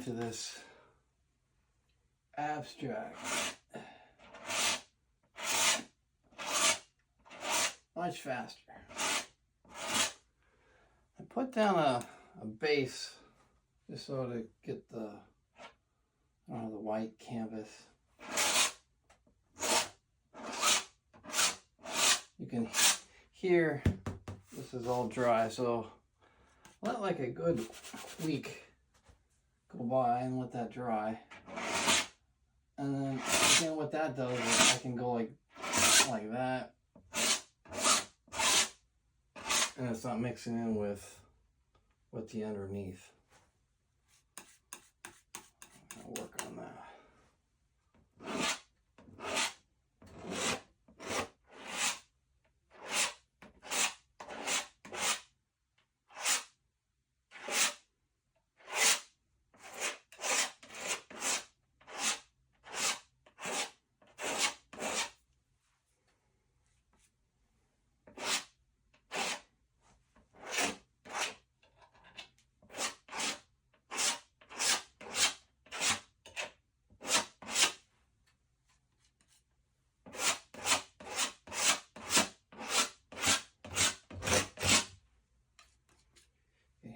into this abstract much faster. I put down a base just so to get the white canvas. You can hear this is all dry, so let like a good week go by and let that dry. And then again, what that does is I can go like that, and it's not mixing in with the underneath. I'll work on that.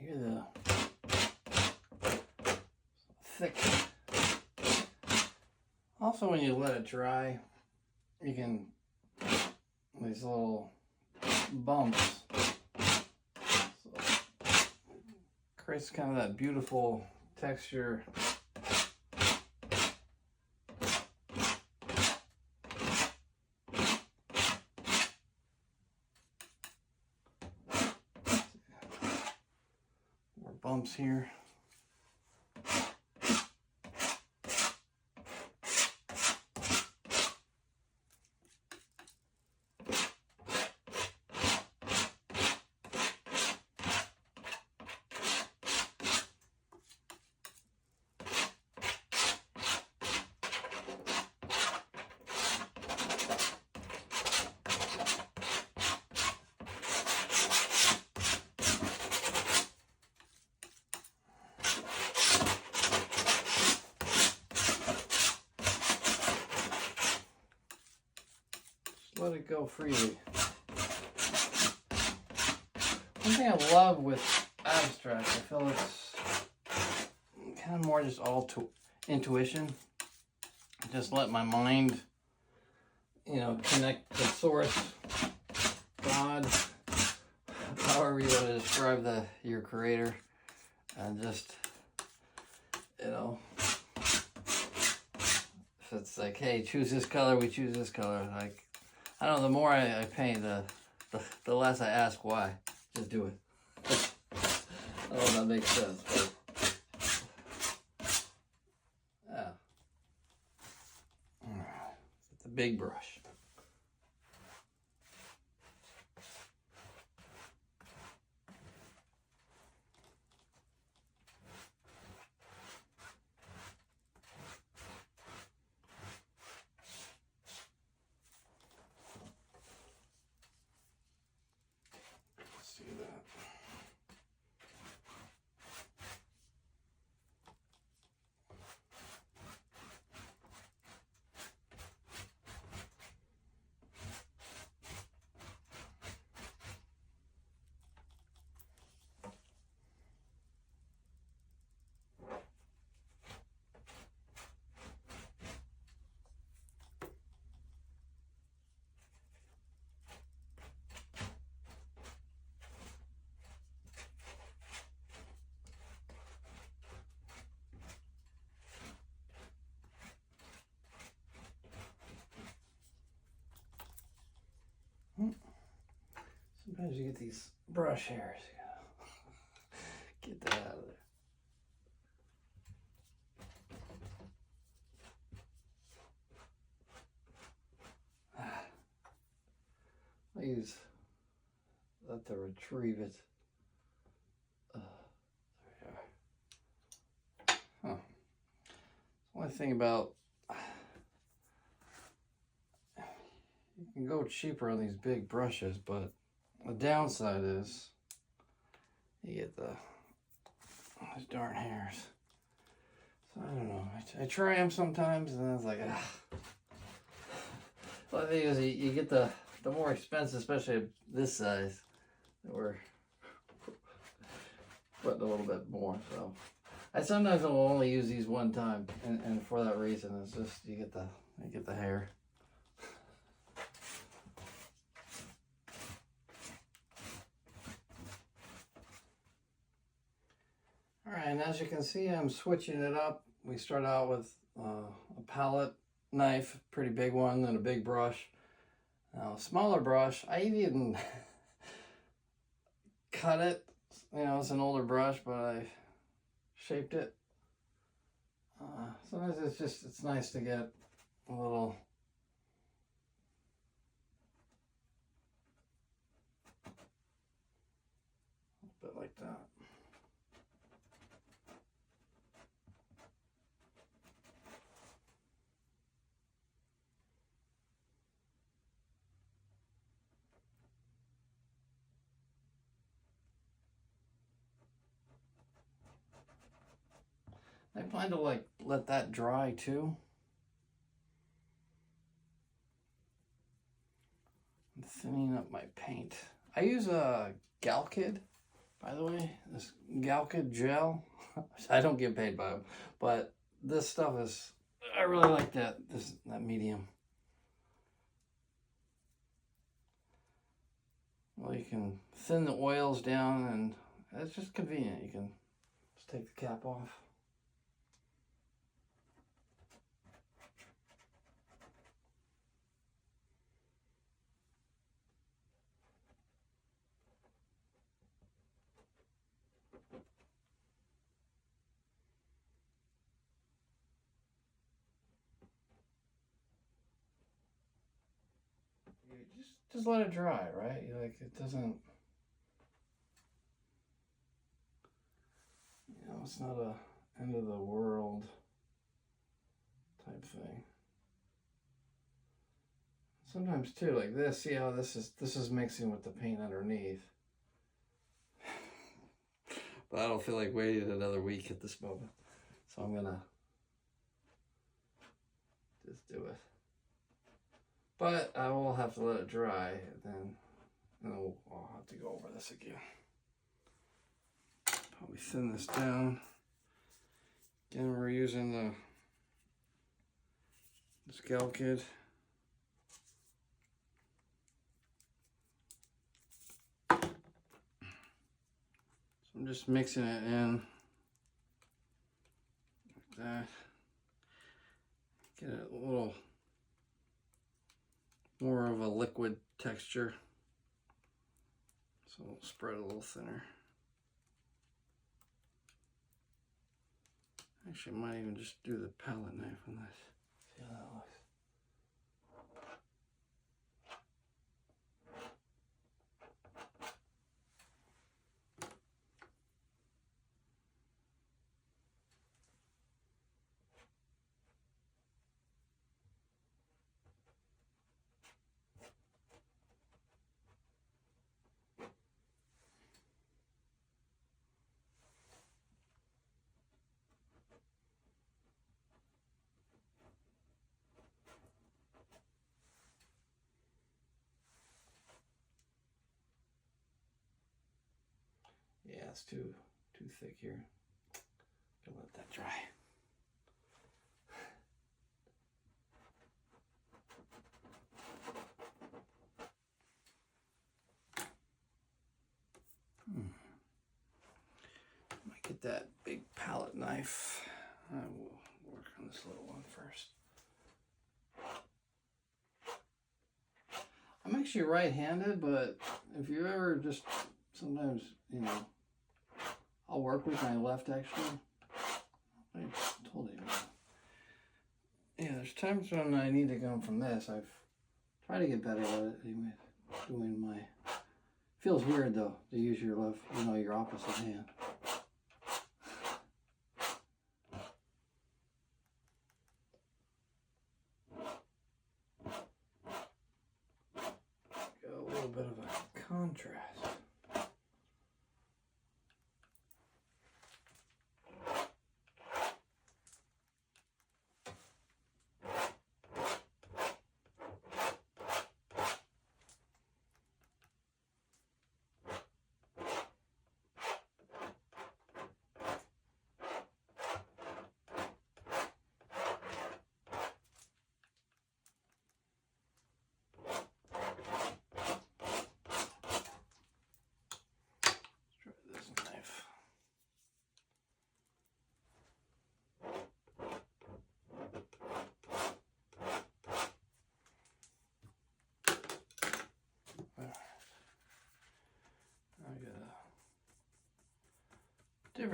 Hear the thick. Also, when you let it dry, you can these little bumps. So, creates kind of that beautiful texture. Bumps here. Let it go freely. One thing I love with abstract, I feel it's kind of more just all to intuition. Just let my mind, connect to source, God, however you want to describe your creator, and just, if it's like, hey, choose this color, we choose this color. Like, I don't know, the more I paint, the less I ask why. Just do it. I don't know if that makes sense, but yeah. Alright, it's a big brush. See that. Sometimes you get these brush hairs. Get that out of there. I use that to retrieve it. There we are. Huh. The only thing about, you can go cheaper on these big brushes, but the downside is you get those darn hairs. So I don't know. I try them sometimes, and then it's like, ah. Well, the thing is, you get the more expensive, especially this size, that we're putting a little bit more. So I sometimes will only use these one time, and for that reason, it's just you get the hair. All right, and as you can see, I'm switching it up. We start out with a palette knife, pretty big one, then a big brush. Now, a smaller brush, I even cut it. You know, it's an older brush, but I shaped it. Sometimes it's nice to get a little bit like that. I plan to like let that dry too. I'm thinning up my paint. I use a Galkid, by the way. This Galkid gel. I don't get paid by them, but this stuff is. I really like that medium. Well, you can thin the oils down, and it's just convenient. You can just take the cap off. You just let it dry, right? You like it doesn't. You know, it's not a end of the world type thing. Sometimes too, like this. See how this is mixing with the paint underneath. But I don't feel like waiting another week at this moment, so I'm gonna just do it. But I will have to let it dry, and then I'll have to go over this again. Probably thin this down. Again, we're using this Galkid. So I'm just mixing it in like that. Get it a little more of a liquid texture. So it'll spread a little thinner. Actually, I might even just do the palette knife on this. See how that looks. Yeah, it's too thick here. Gonna let that dry. Might get that big palette knife. I will work on this little one first. I'm actually right-handed, but if you ever just sometimes, you know, I'll work with my left actually. I told you. Yeah, there's times when I need to go from this. I've tried to get better at it anyway. Doing my. Feels weird though to use your left, you know, your opposite hand. Got a little bit of a contrast.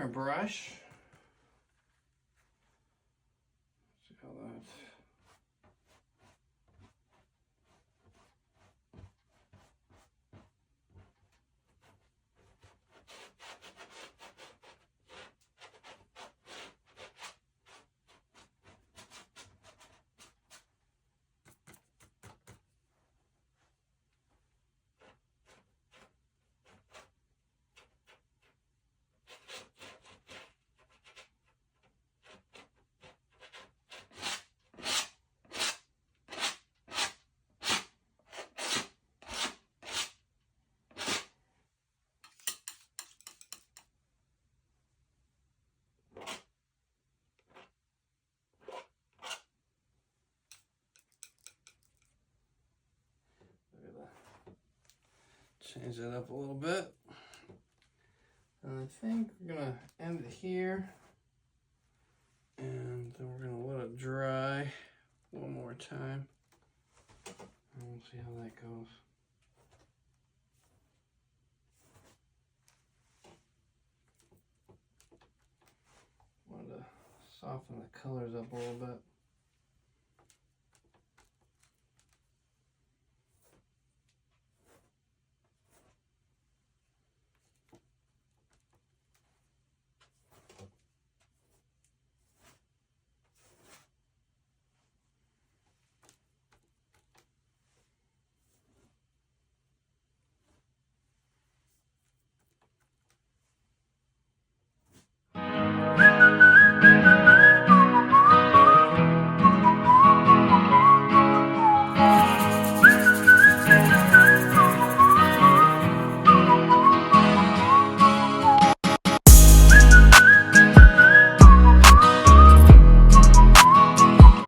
different brush. See how that. Change that up a little bit. And I think we're gonna end it here. And then we're gonna let it dry one more time. And we'll see how that goes. Wanted to soften the colors up a little bit.